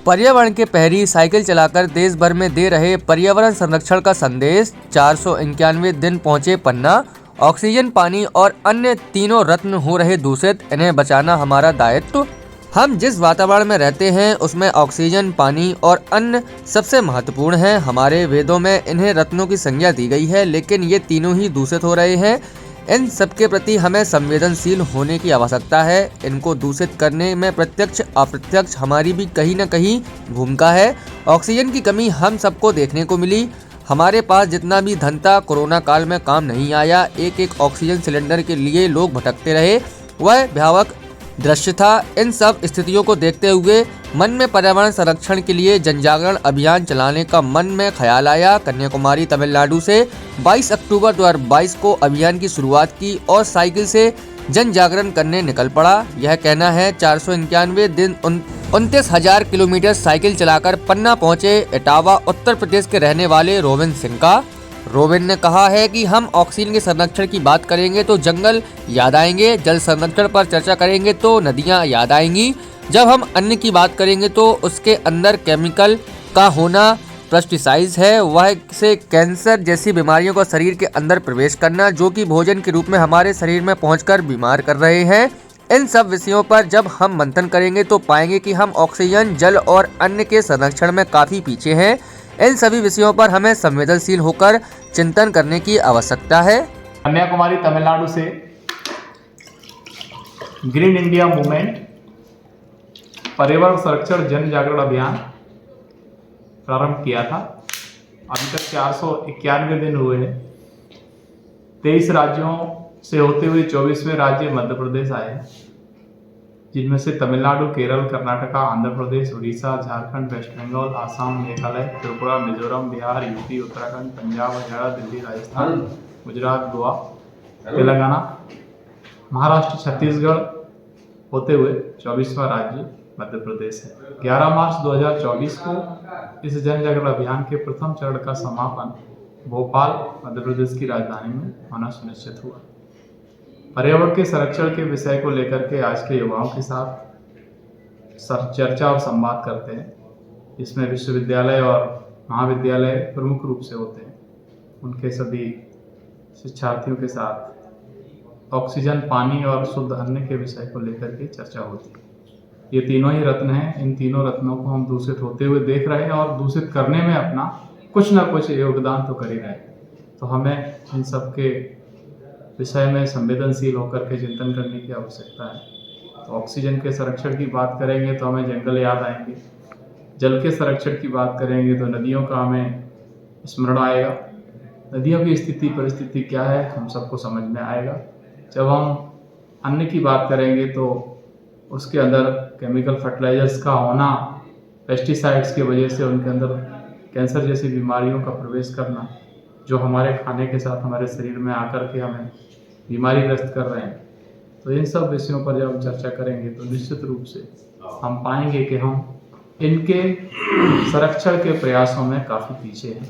पर्यावरण के प्रहरी साइकिल चलाकर देश भर में दे रहे पर्यावरण संरक्षण का संदेश। 491 दिन पहुंचे पन्ना। ऑक्सीजन, पानी और अन्य तीनों रत्न हो रहे दूषित, इन्हें बचाना हमारा दायित्व। हम जिस वातावरण में रहते हैं उसमें ऑक्सीजन, पानी और अन्न सबसे महत्वपूर्ण है। हमारे वेदों में इन्हें रत्नों की संज्ञा दी गई है, लेकिन ये तीनों ही दूषित हो रहे हैं। इन सबके प्रति हमें संवेदनशील होने की आवश्यकता है। इनको दूषित करने में प्रत्यक्ष अप्रत्यक्ष हमारी भी कहीं न कहीं भूमिका है। ऑक्सीजन की कमी हम सबको देखने को मिली। हमारे पास जितना भी धन था, कोरोना काल में काम नहीं आया। एक एक ऑक्सीजन सिलेंडर के लिए लोग भटकते रहे। वह भयावह दृश्य था। इन सब स्थितियों को देखते हुए मन में पर्यावरण संरक्षण के लिए जनजागरण अभियान चलाने का मन में ख्याल आया। कन्याकुमारी, तमिलनाडु से 22 अक्टूबर 2022 को अभियान की शुरुआत की और साइकिल से जन जागरण करने निकल पड़ा। यह कहना है 491 दिन 29,000 किलोमीटर साइकिल चलाकर पन्ना पहुंचे इटावा, उत्तर प्रदेश के रहने वाले रोबिन सिंह का। रोबिन ने कहा है कि हम ऑक्सीजन के संरक्षण की बात करेंगे तो जंगल याद आएंगे, जल संरक्षण पर चर्चा करेंगे तो नदियां याद आएंगी, जब हम अन्न की बात करेंगे तो उसके अंदर केमिकल का होना पेस्टिसाइड्स है, वह से कैंसर जैसी बीमारियों का शरीर के अंदर प्रवेश करना, जो कि भोजन के रूप में हमारे शरीर में पहुंचकर बीमार कर रहे हैं। इन सब विषयों पर जब हम मंथन करेंगे तो पाएंगे कि हम ऑक्सीजन, जल और अन्न के संरक्षण में काफ़ी पीछे हैं। इन सभी विषयों पर हमें संवेदनशील होकर चिंतन करने की आवश्यकता है। कन्याकुमारी, तमिलनाडु से ग्रीन इंडिया मूवमेंट पर्यावरण संरक्षण जन जागरण अभियान प्रारंभ किया था। अभी तक 491 दिन हुए हैं। 23 राज्यों से होते हुए 24वें राज्य मध्य प्रदेश आए हैं, जिनमें से तमिलनाडु, केरल, कर्नाटका, आंध्र प्रदेश, उड़ीसा, झारखंड, वेस्ट बंगाल, आसाम, मेघालय, त्रिपुरा, मिजोरम, बिहार, यूपी, उत्तराखंड, पंजाब, हरियाणा, दिल्ली, राजस्थान, गुजरात, गोवा, तेलंगाना, महाराष्ट्र, छत्तीसगढ़ होते हुए 24वां राज्य मध्य प्रदेश है। 11 मार्च 2024 को इस जन जागरण अभियान के प्रथम चरण का समापन भोपाल, मध्य प्रदेश की राजधानी में होना सुनिश्चित हुआ। पर्यावरण के संरक्षण के विषय को लेकर के आज के युवाओं के साथ चर्चा और संवाद करते हैं। इसमें विश्वविद्यालय और महाविद्यालय प्रमुख रूप से होते हैं। उनके सभी शिक्षार्थियों के साथ ऑक्सीजन, पानी और शुद्ध अन्न के विषय को लेकर के चर्चा होती है। ये तीनों ही रत्न हैं। इन तीनों रत्नों को हम दूषित होते हुए देख रहे हैं और दूषित करने में अपना कुछ ना कुछ योगदान तो कर ही रहे हैं। तो हमें इन सब के विषय में संवेदनशील होकर के चिंतन करने की आवश्यकता है। तो ऑक्सीजन के संरक्षण की बात करेंगे तो हमें जंगल याद आएंगे। जल के संरक्षण की बात करेंगे तो नदियों का हमें स्मरण आएगा। नदियों की स्थिति परिस्थिति क्या है हम सबको समझ में आएगा। जब हम अन्न की बात करेंगे तो उसके अंदर केमिकल फर्टिलाइजर्स का होना, पेस्टिसाइड्स की वजह से उनके अंदर कैंसर जैसी बीमारियों का प्रवेश करना, जो हमारे खाने के साथ हमारे शरीर में आकर के हमें बीमारी ग्रस्त कर रहे हैं। तो इन सब विषयों पर जब हम चर्चा करेंगे तो निश्चित रूप से हम पाएंगे कि हम इनके संरक्षण के प्रयासों में काफ़ी पीछे हैं।